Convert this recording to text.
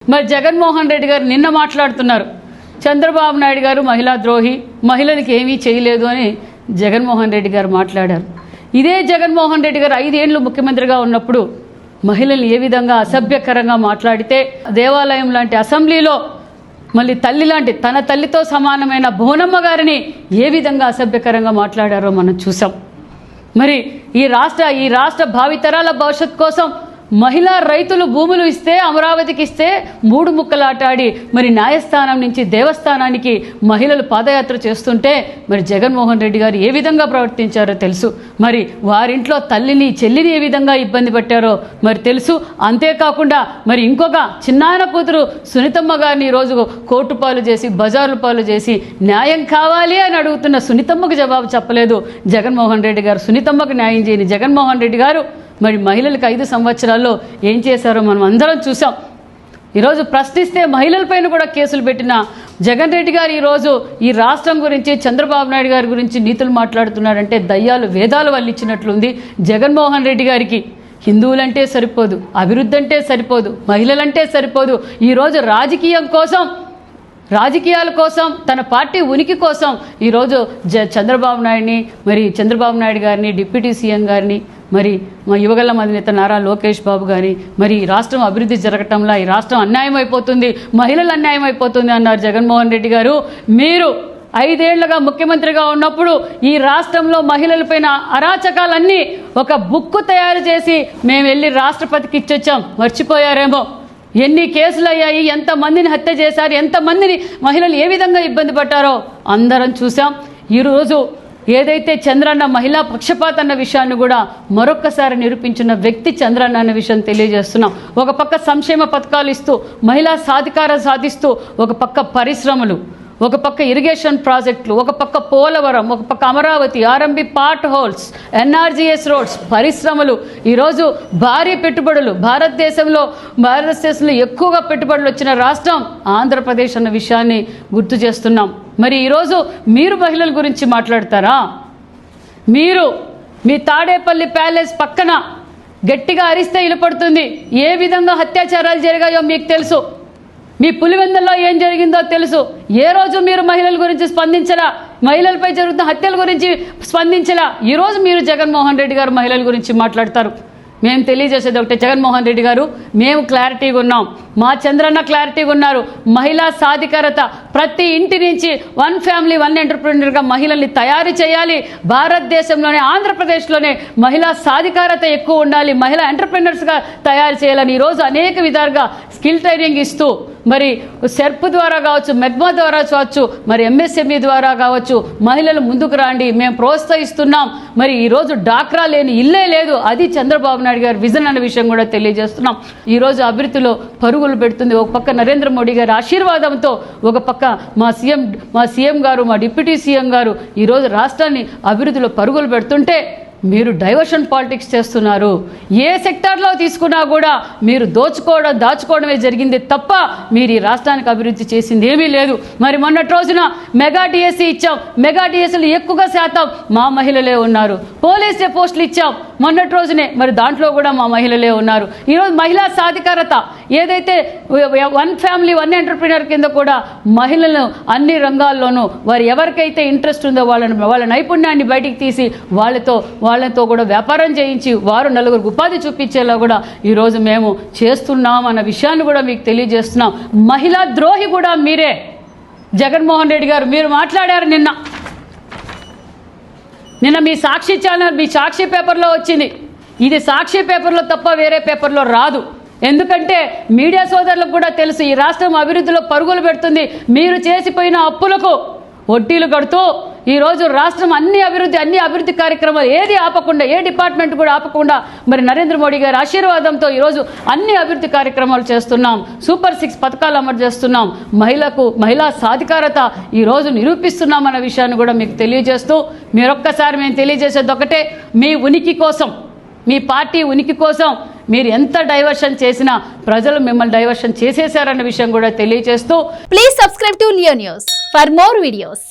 మరి జగన్మోహన్ రెడ్డి గారు నిన్న మాట్లాడుతున్నారు, చంద్రబాబు నాయుడు గారు మహిళా ద్రోహి, మహిళలకు ఏమీ చేయలేదు అని జగన్మోహన్ రెడ్డి గారు మాట్లాడారు. ఇదే జగన్మోహన్ రెడ్డి గారు 5 ఏళ్ళు ముఖ్యమంత్రిగా ఉన్నప్పుడు మహిళల్ని ఏ విధంగా అసభ్యకరంగా మాట్లాడితే, దేవాలయం లాంటి అసెంబ్లీలో మళ్ళీ తల్లి లాంటి తన తల్లితో సమానమైన భువనమ్మ గారిని ఏ విధంగా అసభ్యకరంగా మాట్లాడారో మనం చూసాం. మరి ఈ రాష్ట్ర భావితరాల భవిష్యత్ కోసం మహిళా రైతులు భూములు ఇస్తే, అమరావతికి ఇస్తే 3 ముక్కలాటాడి మరి న్యాయస్థానం నుంచి దేవస్థానానికి మహిళలు పాదయాత్ర చేస్తుంటే మరి జగన్మోహన్ రెడ్డి గారు ఏ విధంగా ప్రవర్తించారో తెలుసు. మరి వారింట్లో తల్లిని చెల్లిని ఏ విధంగా ఇబ్బంది పెట్టారో మరి తెలుసు. అంతేకాకుండా మరి ఇంకొక చిన్నాయన కూతురు సునీతమ్మ గారిని ఈరోజు కోర్టు పాలు చేసి, బజార్ల పాలు చేసి న్యాయం కావాలి అని అడుగుతున్న సునీతమ్మకు జవాబు చెప్పలేదు జగన్మోహన్ రెడ్డి గారు. సునీతమ్మకు న్యాయం చేయని జగన్మోహన్ రెడ్డి గారు మరి మహిళలకు 5 సంవత్సరాల్లో ఏం చేశారో మనం అందరం చూసాం. ఈరోజు ప్రశ్నిస్తే మహిళలపైన కూడా కేసులు పెట్టిన జగన్ రెడ్డి గారు ఈరోజు ఈ రాష్ట్రం గురించి, చంద్రబాబు నాయుడు గారి గురించి నీతులు మాట్లాడుతున్నాడంటే దయ్యాలు వేదాలు వల్లించినట్లుంది జగన్మోహన్ రెడ్డి గారికి. హిందువులంటే సరిపోదు, అభివృద్ధి అంటే సరిపోదు, మహిళలంటే సరిపోదు. ఈరోజు రాజకీయాల కోసం తన పార్టీ ఉనికి కోసం ఈరోజు చంద్రబాబు నాయుడు గారిని, డిప్యూటీ సీఎం గారిని, మరి మా యువగల అధినేత నారా లోకేష్ బాబు గారి మరి ఈ రాష్ట్రం అభివృద్ధి జరగటంలా ఈ రాష్ట్రం అన్యాయం అయిపోతుంది, మహిళలు అన్యాయం అయిపోతుంది అన్నారు జగన్మోహన్ రెడ్డి గారు. మీరు 5 ఏళ్లుగా ముఖ్యమంత్రిగా ఉన్నప్పుడు ఈ రాష్ట్రంలో మహిళలపైన అరాచకాలన్నీ ఒక బుక్కు తయారు చేసి మేము వెళ్ళి రాష్ట్రపతికి ఇచ్చొచ్చాం. మర్చిపోయారేమో. ఎన్ని కేసులు అయ్యాయి, ఎంతమందిని హత్య చేశారు, ఎంతమందిని మహిళలు ఏ విధంగా ఇబ్బంది పడ్డారో అందరం చూసాం. ఈరోజు ఏదైతే చంద్రన్న మహిళా పక్షపాత అన్న విషయాన్ని కూడా మరొక్కసారి నిరూపించిన వ్యక్తి చంద్రన్న అన్న విషయం తెలియజేస్తున్నాం. ఒక పక్క సంక్షేమ పథకాలు ఇస్తూ, మహిళా సాధికారం సాధిస్తూ, ఒక పక్క పరిశ్రమలు, ఒక పక్క ఇరిగేషన్ ప్రాజెక్టులు, ఒక పక్క పోలవరం, ఒక పక్క Amaravati, RMB part holes, NREGS roads, పరిశ్రమలు, ఈరోజు భారీ పెట్టుబడులు, భారతదేశంలో ఎక్కువగా పెట్టుబడులు వచ్చిన రాష్ట్రం ఆంధ్రప్రదేశ్ అన్న విషయాన్ని గుర్తు చేస్తున్నాం. మరి ఈరోజు మీరు మహిళల గురించి మాట్లాడతారా? మీరు మీ తాడేపల్లి ప్యాలెస్ పక్కన గట్టిగా అరిస్తే ఇలుపడుతుంది. ఏ విధంగా అత్యాచారాలు జరిగాయో మీకు తెలుసు. మీ పులివెందుల్లో ఏం జరిగిందో తెలుసు. ఏ రోజు మీరు మహిళల గురించి స్పందించరా? మహిళలపై జరుగుతున్న హత్యల గురించి స్పందించరా? ఈరోజు మీరు జగన్మోహన్ రెడ్డి గారు మహిళల గురించి మాట్లాడతారు. మేము తెలియజేసేది ఒకటే, జగన్మోహన్ రెడ్డి గారు మేము క్లారిటీగా ఉన్నాం, మా చంద్రన్న క్లారిటీగా ఉన్నారు. మహిళా సాధికారత ప్రతి ఇంటి నుంచి 1 ఫ్యామిలీ 1 ఎంటర్ప్రెన్యూర్గా మహిళల్ని తయారు చేయాలి. భారతదేశంలోనే, ఆంధ్రప్రదేశ్లోనే మహిళా సాధికారత ఎక్కువ ఉండాలి, మహిళా ఎంటర్ప్రెన్యూర్స్గా తయారు చేయాలని ఈరోజు అనేక విధాలుగా స్కిల్ ట్రైనింగ్ ఇస్తూ, మరి సెర్ప్ ద్వారా కావచ్చు, మెగ్మా ద్వారా కావచ్చు, మరి ఎంఎస్ఎంఈ ద్వారా కావచ్చు, మహిళలు ముందుకు రండి, మేము ప్రోత్సహిస్తున్నాం. మరి ఈరోజు డాక్రా లేని ఇల్లే లేదు, అది చంద్రబాబు నాయుడు గారి విజన్ అనే విషయం కూడా తెలియజేస్తున్నాం. ఈరోజు అభివృద్ధిలో పరుగులు పెడుతుంది. ఒక పక్క నరేంద్ర మోడీ గారి ఆశీర్వాదంతో, ఒక పక్క మా సీఎం గారు, మా డిప్యూటీ సీఎం గారు ఈరోజు రాష్ట్రాన్ని అభివృద్ధిలో పరుగులు పెడుతుంటే మీరు డైవర్షన్ పాలిటిక్స్ చేస్తున్నారు. ఏ సెక్టార్లో తీసుకున్నా కూడా మీరు దాచుకోవడమే జరిగింది తప్ప మీరు ఈ రాష్ట్రానికి అభివృద్ధి చేసింది ఏమీ లేదు. మరి మొన్నటి రోజున మెగా డిఎస్సీ ఇచ్చాం. మెగా డిఎస్సీలు ఎక్కువగా శాతం మా మహిళలే ఉన్నారు. పోలీస్ పోస్టులు ఇచ్చాం మొన్నటి రోజునే, మరి దాంట్లో కూడా మా మహిళలే ఉన్నారు. ఈరోజు మహిళా సాధికారత ఏదైతే 1 ఫ్యామిలీ 1 ఎంటర్ప్రినర్ కింద కూడా మహిళలను అన్ని రంగాల్లోనూ వారు ఎవరికైతే ఇంట్రెస్ట్ ఉందో వాళ్ళ నైపుణ్యాన్ని బయటికి తీసి వాళ్ళతో కూడా వ్యాపారం చేయించి వారు 4 ఉపాధి చూపించేలా కూడా ఈరోజు మేము చేస్తున్నాం అన్న విషయాన్ని కూడా మీకు తెలియజేస్తున్నాం. మహిళా ద్రోహి కూడా మీరే జగన్మోహన్ రెడ్డి గారు. మీరు మాట్లాడారు నిన్న మీ సాక్షి ఛానల్, మీ సాక్షి పేపర్లో వచ్చింది. ఇది సాక్షి పేపర్లో తప్ప వేరే పేపర్లో రాదు. ఎందుకంటే మీడియా సోదరులకు కూడా తెలుసు ఈ రాష్ట్రం అభివృద్ధిలో పరుగులు పెడుతుంది. మీరు చేసిపోయిన అప్పులకు వడ్డీలు కడుతూ ఈరోజు రాష్ట్రం అన్ని అభివృద్ధి కార్యక్రమాలు ఏది ఆపకుండా, ఏ డిపార్ట్మెంట్ కూడా ఆపకుండా మరి నరేంద్ర మోడీ గారి ఆశీర్వాదంతో ఈరోజు అన్ని అభివృద్ధి కార్యక్రమాలు చేస్తున్నాం. సూపర్ 6 పథకాలు అమలు చేస్తున్నాం. మహిళా సాధికారత ఈరోజు నిరూపిస్తున్నాం అన్న విషయాన్ని కూడా మీకు తెలియజేస్తూ, మీరొక్కసారి మేము తెలియజేసేది ఒకటే, మీ ఉనికి కోసం, మీ పార్టీ ఉనికి కోసం మీరు ఎంత డైవర్షన్ చేసినా ప్రజలు మిమ్మల్ని డైవర్షన్ చేసేశారన్న విషయం కూడా తెలియజేస్తూ, please subscribe to Leo news for more videos.